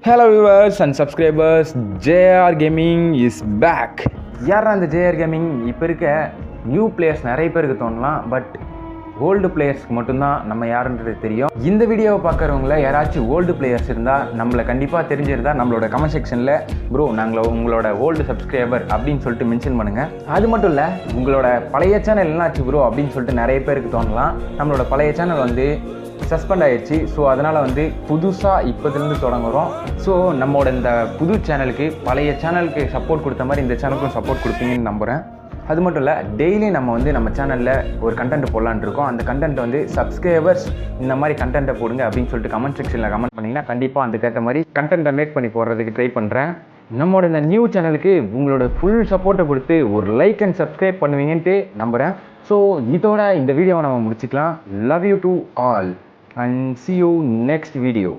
Hello viewers and subscribers, JR Gaming is back. யாரா அந்த JR Gaming? இப்போ இருக்க நியூ பிளேயர்ஸ் நிறைய பேருக்கு தோணலாம், பட் ஓல்டு பிளேயர்ஸ்க்கு மட்டும்தான் நம்ம யாருன்றது தெரியும். இந்த வீடியோவை பார்க்குறவங்கள யாராச்சும் ஓல்டு பிளேயர்ஸ் இருந்தால் நம்மளை கண்டிப்பாக தெரிஞ்சிருந்தா நம்மளோட கமெண்ட் செக்ஷனில் ப்ரோ நாங்கள் உங்களோட ஓல்டு சப்ஸ்கிரைபர் அப்படின்னு சொல்லிட்டு மென்ஷன் பண்ணுங்கள். அது மட்டும் இல்லை, உங்களோட பழைய சேனல் என்னாச்சு ப்ரோ அப்படின்னு சொல்லிட்டு நிறைய பேருக்கு தோணலாம். நம்மளோட பழைய சேனல் வந்து சஸ்பெண்ட் ஆகிடுச்சு. ஸோ அதனால் வந்து புதுசாக இப்போதுலேருந்து தொடங்குகிறோம். ஸோ நம்மளோட இந்த புது சேனலுக்கு பழைய சேனலுக்கு சப்போர்ட் கொடுத்த மாதிரி இந்த சேனலுக்கும் சப்போர்ட் கொடுப்பீங்கன்னு நம்புகிறேன். அது மட்டும் இல்லை, டெய்லி நம்ம சேனலில் ஒரு கண்டென்ட் போடலான்னு இருக்கோம். அந்த கண்டென்ட் வந்து சப்ஸ்கிரைபர்ஸ் இந்த மாதிரி கண்டென்ட்டை போடுங்க அப்படின்னு சொல்லிட்டு கமெண்ட் செக்ஷனில் கமெண்ட் பண்ணிங்கன்னா கண்டிப்பாக அதுக்கேற்ற மாதிரி கண்டென்ட்டை மேக் பண்ணி போடுறதுக்கு ட்ரை பண்ணுறேன். நம்மளோட இந்த நியூ சேனலுக்கு உங்களோட ஃபுல் சப்போர்ட்டை கொடுத்து ஒரு லைக் அண்ட் சப்ஸ்கிரைப் பண்ணுவீங்கன்ட்டு நம்புகிறேன். ஸோ இதோட இந்த வீடியோவை நம்ம முடிச்சுக்கலாம். Love you to all and see you next video.